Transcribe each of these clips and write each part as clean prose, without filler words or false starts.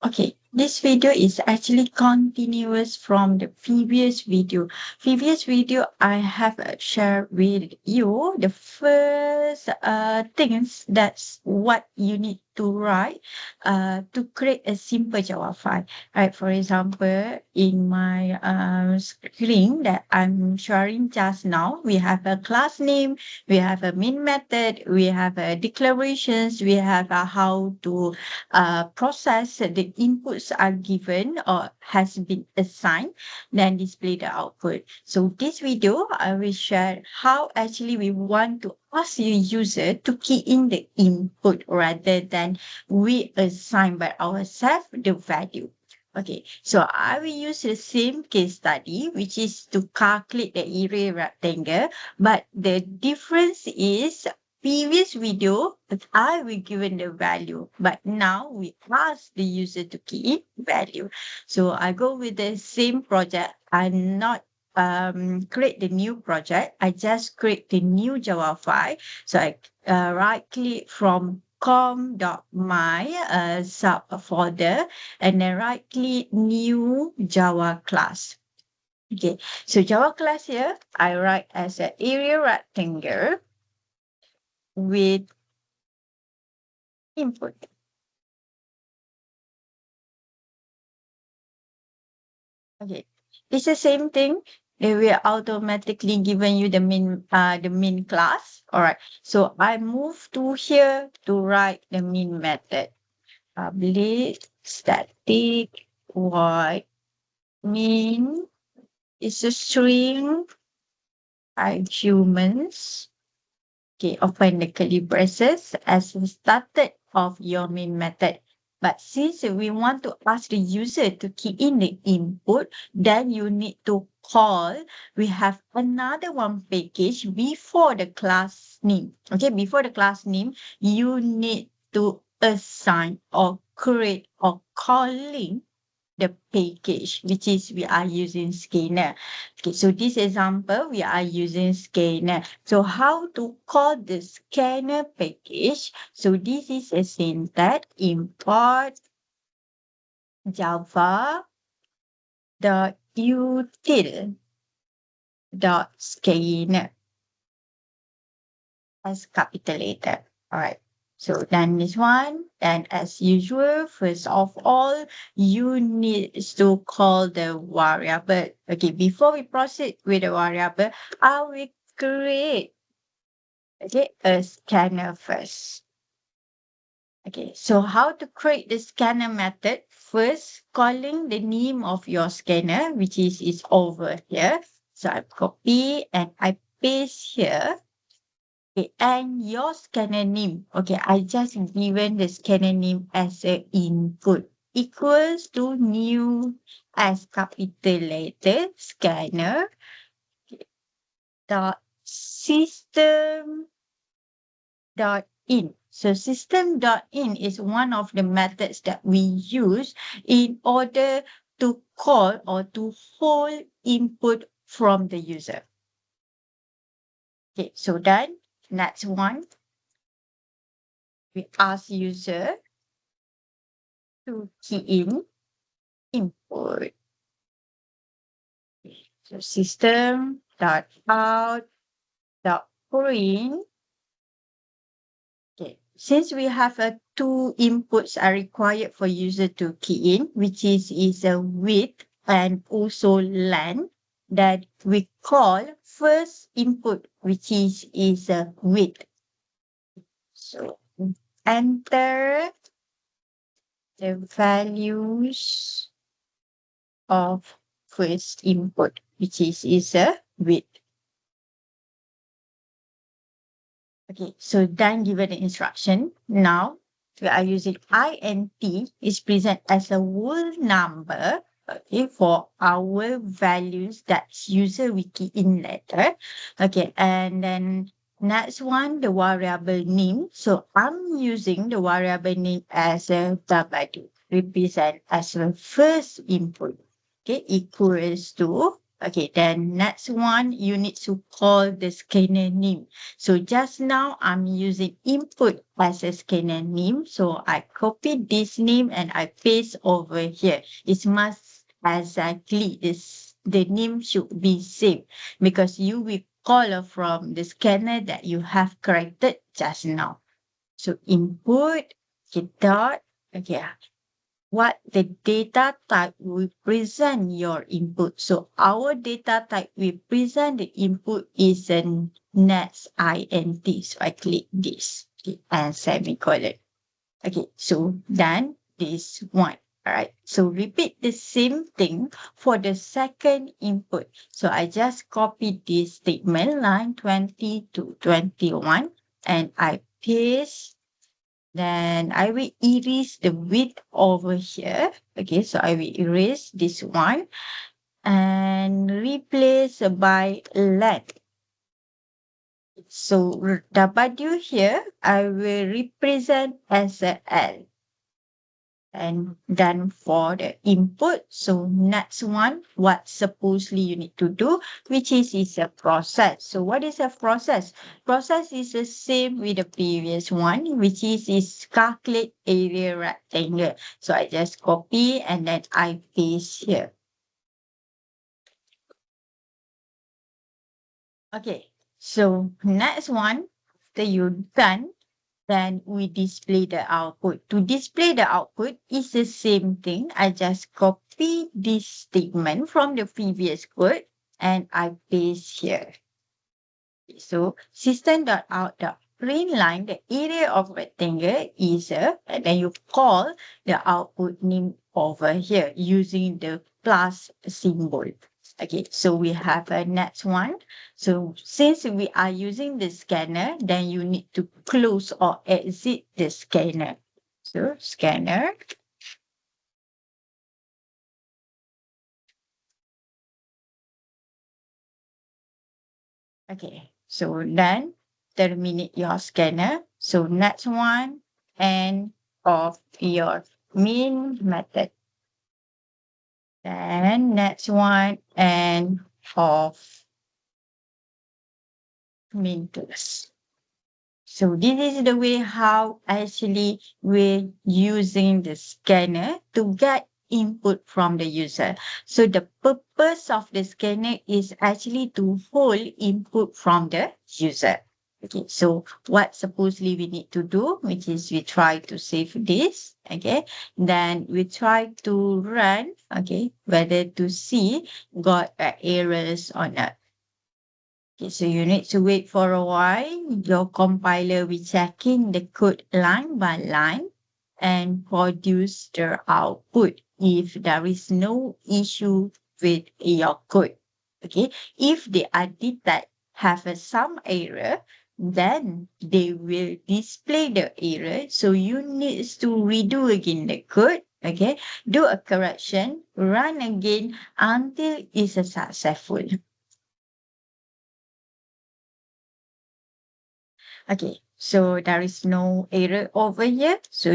Okay, this video is actually continuous from the previous video. Previous video, I have shared with you the first things that's what you need to write to create a simple Java file. Right, for example, in my screen that I'm sharing just now, we have a class name, we have a main method, we have a declarations, we have a how to process the inputs are given or has been assigned, then display the output. So this video, I will share how actually we want to ask the user to key in the input rather than we assign by ourselves the value. Okay, so I will use the same case study, which is to calculate the area rectangle, but the difference is previous video, I will given the value, but now we ask the user to key in value. So I go with the same project. I not create the new project. I just create the new Java file. So I right click from com.my subfolder and then right click new Java class. Okay, so Java class here, I write as an area rectangle with input. Okay, it's the same thing. They will automatically given you the main class. All right. So I move to here to write the main method. Public static void main is a string arguments. Okay, open the curly braces as the started of your main method. But since we want to ask the user to key in the input, then you need to call. We have another one package before the class name. Okay, before the class name, you need to assign or create or calling the package, which is we are using scanner. Okay, so this example, we are using scanner. So how to call the scanner package? So this is a syntax import java dot util dot scanner as capital letter. All right. So done this one. And as usual, first of all, you need to call the variable. Okay, before we proceed with the variable, I will create a scanner first. Okay, so how to create the scanner method? First, calling the name of your scanner, which is over here. So I copy and I paste here. Okay, and your scanner name. Okay, I just given the scanner name as an input equals to new as capital letter scanner dot system dot in. So system dot in is one of the methods that we use in order to call or to hold input from the user. Okay, so done. Next one, we ask user to key in input. So system dot out dot print. Okay. Since we have two inputs are required for user to key in, which is a width and also length, that we call first input, which is a width. So enter the values of first input, which is a width. Okay, so then given the instruction, now we are using int is present as a whole number, okay, for our values that's user wiki in letter. Okay, and then next one, the variable name. So I'm using the variable name as a W, represent as the first input. Okay, equals to Okay, then next one, you need to call the scanner name. So just now I'm using input as a scanner name. So I copy this name and I paste over here. It must exactly the name should be same because you will call from the scanner that you have corrected just now. So input, okay, dot, okay, what the data type will present your input. So our data type will present the input is an nets int. So I click this, okay, and semicolon. Okay, so done this one. All right, so repeat the same thing for the second input. So I just copy this statement line 20 to 21 and I paste. Then I will erase the width over here. Okay, so I will erase this one and replace by length. So W here, I will represent as a L. And then for the input, so next one, what supposedly you need to do, which is a process. So what is a process? Process is the same with the previous one, which is calculate area rectangle. So I just copy and then I paste here. Okay, so next one, after you're done, then we display the output. To display the output is the same thing. I just copy this statement from the previous code and I paste here. So system.out.print line, the area of rectangle is and then you call the output name over here using the plus symbol. Okay, so we have a next one. So since we are using the scanner, then you need to close or exit the scanner. So scanner. Okay, so then terminate your scanner. So next one, end of your main method. Then next one, end of main tools. So this is the way how actually we're using the scanner to get input from the user. So the purpose of the scanner is actually to hold input from the user. Okay, so what supposedly we need to do, which is we try to save this, okay, then we try to run, okay, whether to see got errors or not. Okay, so you need to wait for a while. Your compiler will checking the code line by line and produce the output if there is no issue with your code. Okay, if they are detect have some error, then they will display the error. So you need to redo again the code. Okay, do a correction, run again until it's successful. Okay, so there is no error over here. So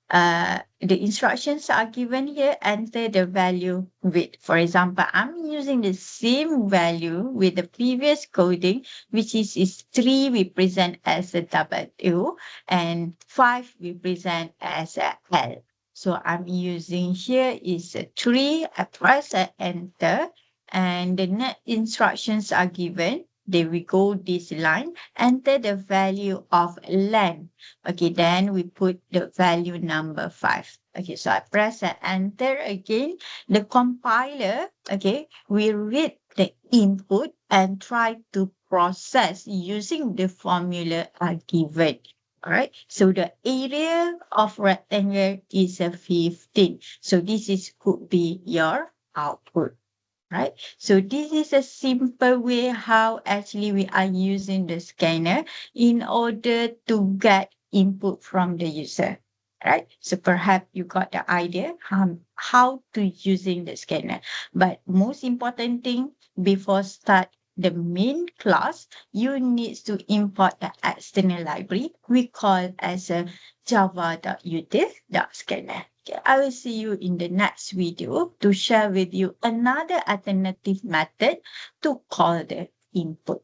the instructions are given here, enter the value with, for example, I'm using the same value with the previous coding, which is 3 we present as a W and 5 we present as a L. So I'm using here is a 3, I press a enter, and the next instructions are given. They will go this line, enter the value of length. Okay, then we put the value number 5. Okay, so I press and enter again. The compiler, okay, will read the input and try to process using the formula given. All right, so the area of rectangle is a 15. So this is could be your output. Right? So this is a simple way how actually we are using the scanner in order to get input from the user. Right? So perhaps you got the idea how to using the scanner. But most important thing before start the main class, you need to import the external library we call as a java.util.scanner. Okay, I will see you in the next video to share with you another alternative method to call the input.